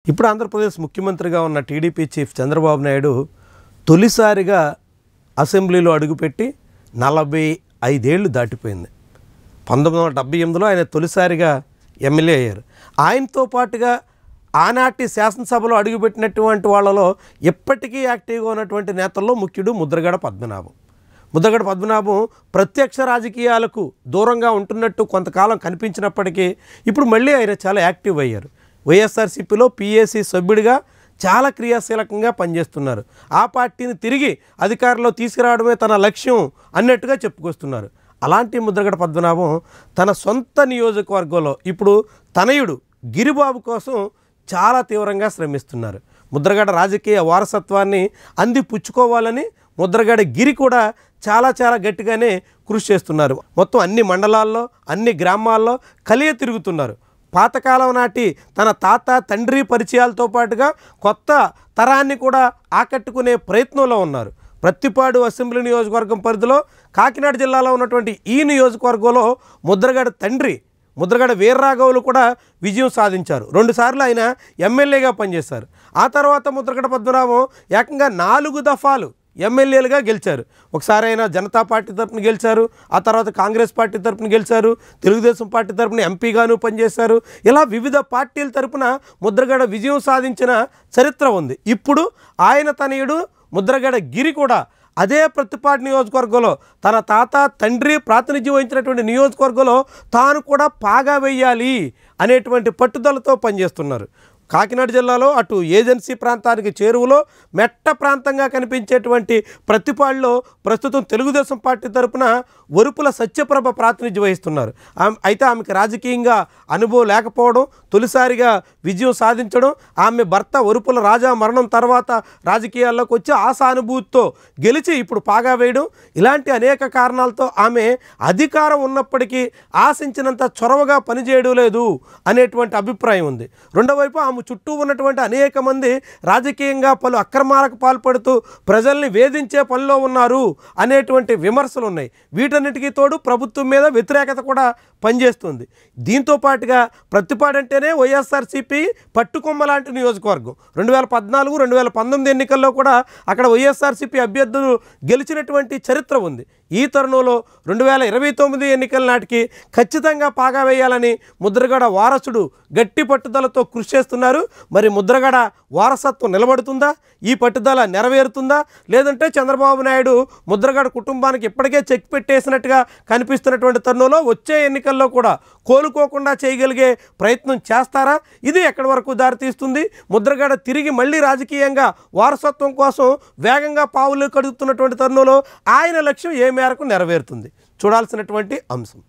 ఇప్పుడు ఆంధ్రప్రదేశ్ ముఖ్యమంత్రిగా ఉన్న టీడీపీ చీఫ్ చంద్రబాబు నాయుడు తొలిసారిగా అసెంబ్లీలో అడుగుపెట్టి 45 ఏళ్ళు దాటిపోయింది. 1978లో ఆయన తొలిసారిగా ఎమ్మెల్యే అయ్యారు. ఆయనతో పాటుగా ఆనాటి శాసనసభలో అడుగుపెట్టినటువంటి వాళ్ళలో ఇప్పటికీ యాక్టివ్గా ఉన్నటువంటి నేతల్లో ముఖ్యుడు ముద్రగడ పద్మనాభం. ముద్రగడ పద్మనాభం ప్రత్యక్ష రాజకీయాలకు దూరంగా ఉంటున్నట్టు కొంతకాలం కనిపించినప్పటికీ ఇప్పుడు మళ్ళీ ఆయన చాలా యాక్టివ్ అయ్యారు. వైఎస్ఆర్సీపీలో పీఏసీ సభ్యుడిగా చాలా క్రియాశీలకంగా పనిచేస్తున్నారు. ఆ పార్టీని తిరిగి అధికారంలో తీసుకురావడమే తన లక్ష్యం అన్నట్టుగా చెప్పుకొస్తున్నారు. అలాంటి ముద్రగడ పద్మనాభం తన సొంత నియోజకవర్గంలో ఇప్పుడు తనయుడు గిరిబాబు కోసం చాలా తీవ్రంగా శ్రమిస్తున్నారు. ముద్రగడ రాజకీయ వారసత్వాన్ని అందిపుచ్చుకోవాలని ముద్రగడ గిరి కూడా చాలా గట్టిగానే కృషి చేస్తున్నారు. మొత్తం అన్ని మండలాల్లో అన్ని గ్రామాల్లో కలియ తిరుగుతున్నారు. పాతకాలం నాటి తన తాత తండ్రి పరిచయాలతో పాటుగా కొత్త తరాన్ని కూడా ఆకట్టుకునే ప్రయత్నంలో ఉన్నారు. ప్రత్తిపాడు అసెంబ్లీ నియోజకవర్గం పరిధిలో కాకినాడ జిల్లాలో ఉన్నటువంటి ఈ నియోజకవర్గంలో ముద్రగడ తండ్రి ముద్రగడ వీర్రాఘవులు కూడా విజయం సాధించారు. 2 సార్లు ఆయన ఎమ్మెల్యేగా పనిచేశారు. ఆ తర్వాత ముద్రగడ పద్మనాభం ఏకంగా 4 దఫాలు ఎమ్మెల్యేలుగా గెలిచారు. ఒకసారి ఆయన జనతా పార్టీ తరఫున గెలిచారు, ఆ తర్వాత కాంగ్రెస్ పార్టీ తరఫున గెలిచారు, తెలుగుదేశం పార్టీ తరఫున ఎంపీగాను పనిచేశారు. ఇలా వివిధ పార్టీల తరఫున ముద్రగడ విజయం సాధించిన చరిత్ర ఉంది. ఇప్పుడు ఆయన తనయుడు ముద్రగడ గిరి కూడా అదే ప్రత్తిపాడు నియోజకవర్గంలో తన తాత తండ్రి ప్రాతినిధ్యం వహించినటువంటి నియోజకవర్గంలో తాను కూడా పాగా వేయాలి అనేటువంటి పట్టుదలతో పనిచేస్తున్నారు. కాకినాడ జిల్లాలో అటు ఏజెన్సీ ప్రాంతానికి చేరువలో మెట్ట ప్రాంతంగా కనిపించేటువంటి ప్రత్తిపాడులో ప్రస్తుతం తెలుగుదేశం పార్టీ తరఫున వరుపుల సత్యప్రభ ప్రాతినిధ్యం వహిస్తున్నారు. అయితే ఆమెకు రాజకీయంగా అనుభవం లేకపోవడం, తొలిసారిగా విజయం సాధించడం, ఆమె భర్త వరుపుల రాజా మరణం తర్వాత రాజకీయాల్లోకి వచ్చి ఆ సానుభూతితో గెలిచి ఇప్పుడు పాగా వేయడం, ఇలాంటి అనేక కారణాలతో ఆమె అధికారం ఉన్నప్పటికీ ఆశించినంత చొరవగా పనిచేయడం లేదు అనేటువంటి అభిప్రాయం ఉంది. రెండో వైపు ఆమె చుట్టూ ఉన్నటువంటి అనేక మంది రాజకీయంగా పలు అక్రమాలకు పాల్పడుతూ ప్రజల్ని వేధించే పనిలో ఉన్నారు అనేటువంటి విమర్శలు ఉన్నాయి. వీటన్నిటికీ తోడు ప్రభుత్వం మీద వ్యతిరేకత కూడా పనిచేస్తుంది. దీంతో పాటుగా ప్రత్తిపాడు అంటేనే వైఎస్ఆర్సీపీ పట్టుకొమ్మ లాంటి నియోజకవర్గం. 2014, 2019 ఎన్నికల్లో కూడా అక్కడ వైఎస్ఆర్సీపీ అభ్యర్థులు గెలిచినటువంటి చరిత్ర ఉంది. ఈ తరుణంలో 2029 ఎన్నికల నాటికి ఖచ్చితంగా పాగా వేయాలని ముద్రగడ వారసుడు గట్టి పట్టుదలతో కృషి చేస్తున్నారు. మరి ముద్రగడ వారసత్వం నిలబడుతుందా? ఈ పట్టుదల నెరవేరుతుందా? లేదంటే చంద్రబాబు నాయుడు ముద్రగడ కుటుంబానికి ఇప్పటికే చెక్ పెట్టేసినట్టుగా కనిపిస్తున్నటువంటి తరుణంలో వచ్చే ఎన్నికల్లో కూడా కోలుకోకుండా చేయగలిగే ప్రయత్నం చేస్తారా? ఇది ఎక్కడి వరకు దారితీస్తుంది? ముద్రగడ తిరిగి మళ్ళీ రాజకీయంగా వారసత్వం కోసం వేగంగా పావులు కడుగుతున్నటువంటి తరుణంలో ఆయన లక్ష్యం ఏ మేరకు నెరవేరుతుంది? చూడాల్సినటువంటి అంశం.